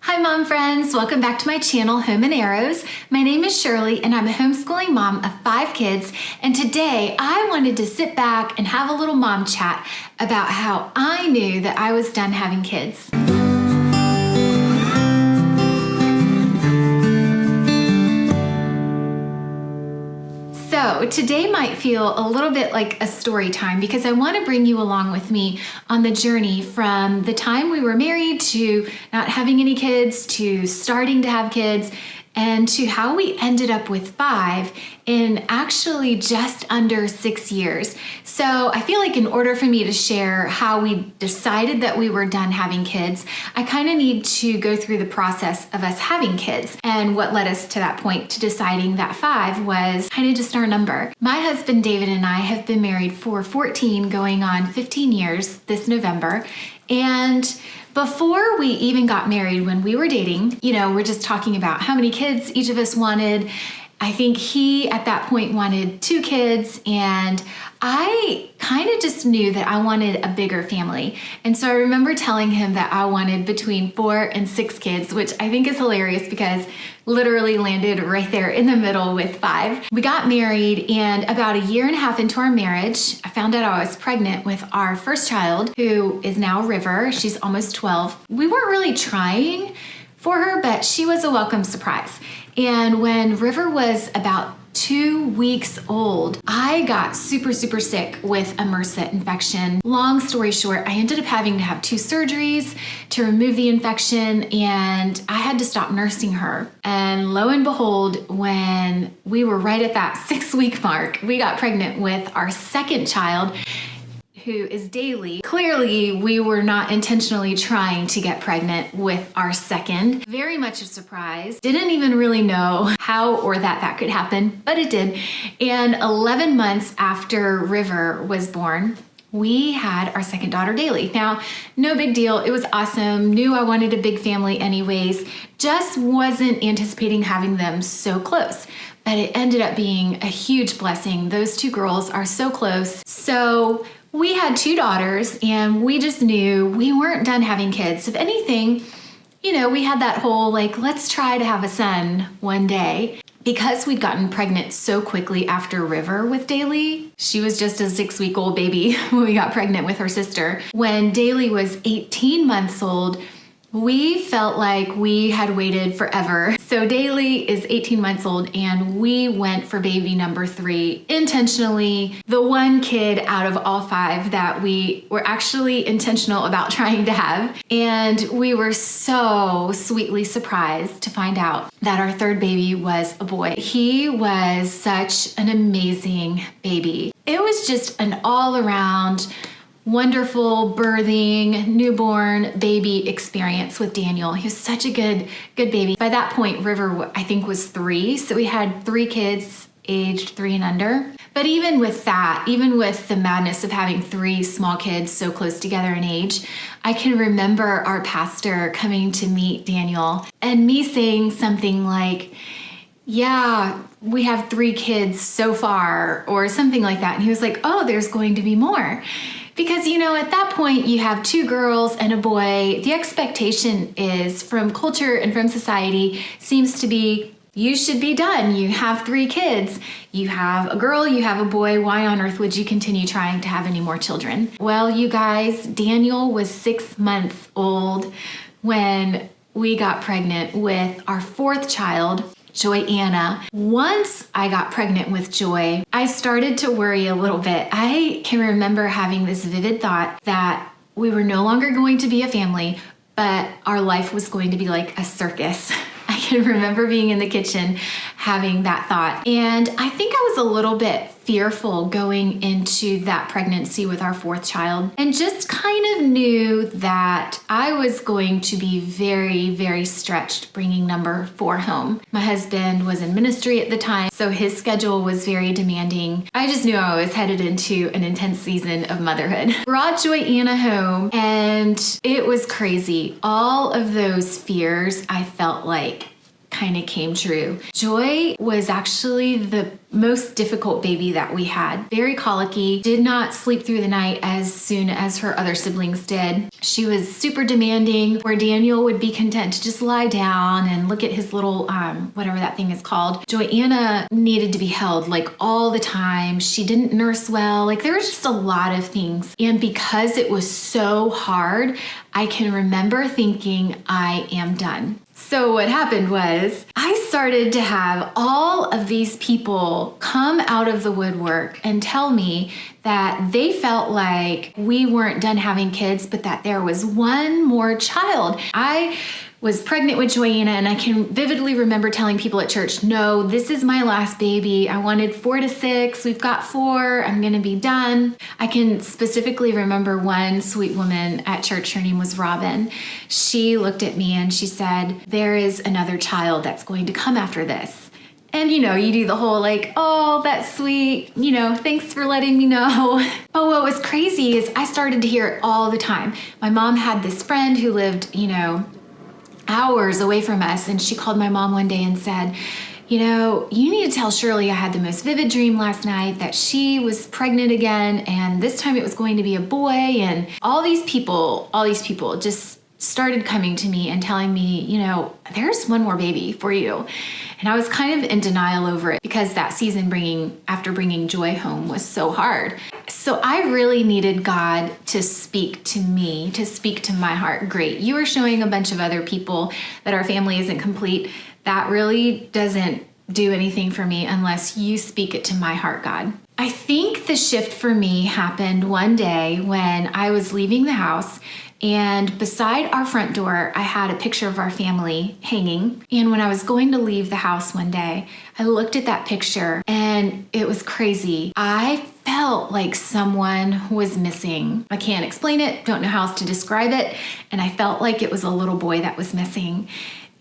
Hi mom friends, welcome back to my channel Home and Arrows. My name is Shirley and I'm a homeschooling mom of 5 kids, and today I wanted to sit back and have a little mom chat about how I knew that I was done having kids. So today might feel a little bit like a story time because I want to bring you along with me on the journey from the time we were married to not having any kids to starting to have kids and to how we ended up with 5 in actually just under 6 years. So I feel like in order for me to share how we decided that we were done having kids, I kind of need to go through the process of us having kids and what led us to that point to deciding that 5 was kind of just our number. My husband David and I have been married for 14 going on 15 years this November, and before we even got married, when we were dating, we're just talking about how many kids each of us wanted. I think he at that point wanted 2 kids, and I kind of just knew that I wanted a bigger family. And so I remember telling him that I wanted between 4 and 6 kids, which I think is hilarious because literally landed right there in the middle with 5. We got married, and about a year and a half into our marriage, I found out I was pregnant with our first child, who is now River. She's almost 12. We weren't really trying for her, but she was a welcome surprise. And when River was about 2 weeks old, I got super sick with a MRSA infection. Long story short, I ended up having to have 2 surgeries to remove the infection, and I had to stop nursing her. And lo and behold, when we were right at that 6-week mark, we got pregnant with our second child, who is Daly. Clearly, we were not intentionally trying to get pregnant with our second. Very much a surprise. Didn't even really know how or that could happen, but it did. And 11 months after River was born, we had our second daughter, Daly. Now, no big deal. It was awesome. Knew I wanted a big family anyways. Just wasn't anticipating having them so close. But it ended up being a huge blessing. Those 2 girls are so close. So we had 2 daughters, and we just knew we weren't done having kids. If anything, we had that whole let's try to have a son one day. Because we'd gotten pregnant so quickly after River with Daly, she was just a 6-week-old baby when we got pregnant with her sister. When Daly was 18 months old, we felt like we had waited forever. So Daly is 18 months old, and we went for baby number 3 intentionally. The one kid out of all 5 that we were actually intentional about trying to have. And we were so sweetly surprised to find out that our 3rd baby was a boy. He was such an amazing baby. It was just an all-around wonderful birthing, newborn baby experience with Daniel. He was such a good baby. By that point, River, I think, was 3. So we had 3 kids aged 3 and under. But even with that, even with the madness of having 3 small kids so close together in age, I can remember our pastor coming to meet Daniel and me saying something like, "Yeah, we have 3 kids so far," or something like that. And he was like, "Oh, there's going to be more." Because, at that point, you have 2 girls and a boy. The expectation is from culture and from society seems to be, you should be done. You have 3 kids. You have a girl, you have a boy. Why on earth would you continue trying to have any more children? Well, you guys, Daniel was 6 months old when we got pregnant with our 4th child, Joy-Anna. Once I got pregnant with Joy, I started to worry a little bit. I can remember having this vivid thought that we were no longer going to be a family, but our life was going to be like a circus. I can remember being in the kitchen having that thought. And I think I was a little bit fearful going into that pregnancy with our 4th child, and just kind of knew that I was going to be very stretched bringing number 4 home. My husband was in ministry at the time, so his schedule was very demanding. I just knew I was headed into an intense season of motherhood. Brought Joy-Anna home, and it was crazy. All of those fears I felt like kind of came true. Joy was actually the most difficult baby that we had. Very colicky, did not sleep through the night as soon as her other siblings did. She was super demanding, where Daniel would be content to just lie down and look at his little, whatever that thing is called. Joanna needed to be held like all the time. She didn't nurse well. Like there was just a lot of things. And because it was so hard, I can remember thinking, I am done. So what happened was I started to have all of these people come out of the woodwork and tell me that they felt like we weren't done having kids, but that there was one more child. I was pregnant with Joanna, and I can vividly remember telling people at church, no, this is my last baby. I wanted 4 to 6. We've got 4. I'm going to be done. I can specifically remember one sweet woman at church. Her name was Robin. She looked at me and she said, there is another child that's going to come after this. And you do the whole like, oh, that's sweet. Thanks for letting me know. But what was crazy is I started to hear it all the time. My mom had this friend who lived, hours away from us. And she called my mom one day and said, you need to tell Shirley I had the most vivid dream last night that she was pregnant again. And this time it was going to be a boy. And all these people just started coming to me and telling me, there's one more baby for you. And I was kind of in denial over it because that season after bringing Joy home was so hard. So I really needed God to speak to me, to speak to my heart. Great. You are showing a bunch of other people that our family isn't complete. That really doesn't do anything for me unless you speak it to my heart, God. I think the shift for me happened one day when I was leaving the house, and beside our front door, I had a picture of our family hanging. And when I was going to leave the house one day, I looked at that picture and it was crazy. I felt like someone was missing. I can't explain it, don't know how else to describe it. And I felt like it was a little boy that was missing.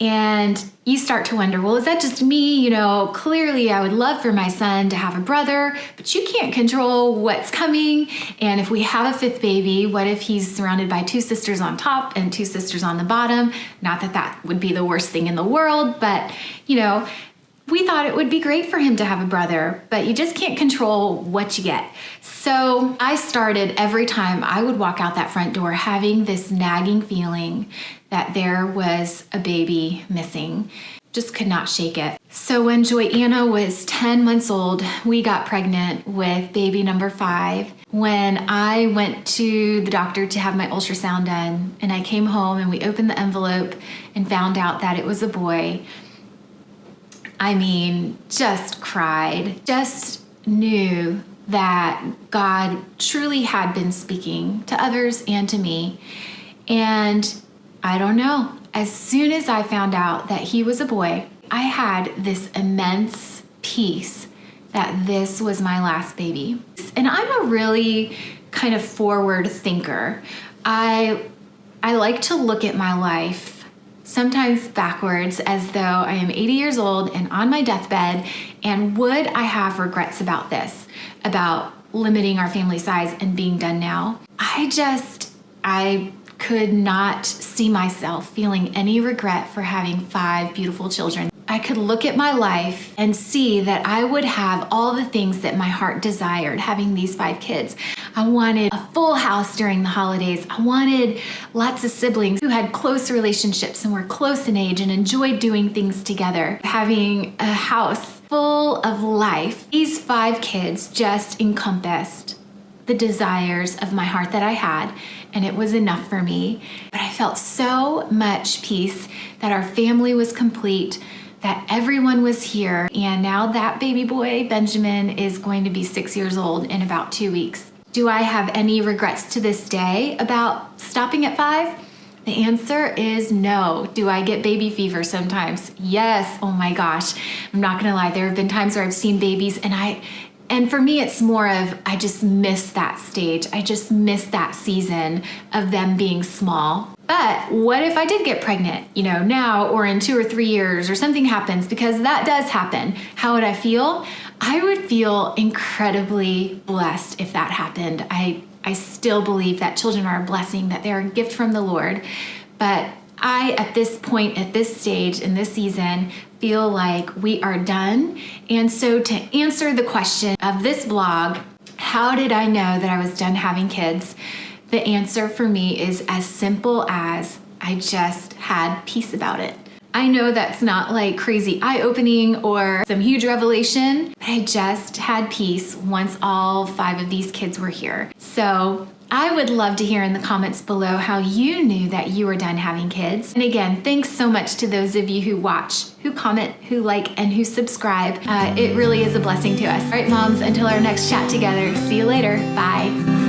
And you start to wonder, well, is that just me? Clearly I would love for my son to have a brother, but you can't control what's coming. And if we have a 5th baby, what if he's surrounded by 2 sisters on top and 2 sisters on the bottom? Not that that would be the worst thing in the world, but we thought it would be great for him to have a brother, but you just can't control what you get. So I started every time I would walk out that front door having this nagging feeling that there was a baby missing. Just could not shake it. So when Joanna was 10 months old, we got pregnant with baby number 5. When I went to the doctor to have my ultrasound done, and I came home and we opened the envelope and found out that it was a boy, just cried, just knew that God truly had been speaking to others and to me. And I don't know, as soon as I found out that he was a boy, I had this immense peace that this was my last baby. And I'm a really kind of forward thinker. I like to look at my life sometimes backwards, as though I am 80 years old and on my deathbed, and would I have regrets about this, about limiting our family size and being done now? I could not see myself feeling any regret for having 5 beautiful children. I could look at my life and see that I would have all the things that my heart desired having these 5 kids. I wanted a full house during the holidays. I wanted lots of siblings who had close relationships and were close in age and enjoyed doing things together. Having a house full of life. These 5 kids just encompassed the desires of my heart that I had, and it was enough for me. But I felt so much peace that our family was complete, that everyone was here, and now that baby boy, Benjamin, is going to be 6 years old in about 2 weeks. Do I have any regrets to this day about stopping at 5? The answer is no. Do I get baby fever sometimes? Yes. Oh my gosh. I'm not gonna lie. There have been times where I've seen babies and for me, it's more of, I just miss that stage. I just miss that season of them being small. But what if I did get pregnant, now or in 2 or 3 years or something happens, because that does happen. How would I feel? I would feel incredibly blessed if that happened. I still believe that children are a blessing, that they're a gift from the Lord. But I, at this point, at this stage, in this season, feel like we are done. And so to answer the question of this vlog, how did I know that I was done having kids? The answer for me is as simple as I just had peace about it. I know that's not like crazy eye-opening or some huge revelation, but I just had peace once all 5 of these kids were here. So I would love to hear in the comments below how you knew that you were done having kids. And again, thanks so much to those of you who watch, who comment, who like, and who subscribe. It really is a blessing to us. All right, moms, until our next chat together, see you later. Bye.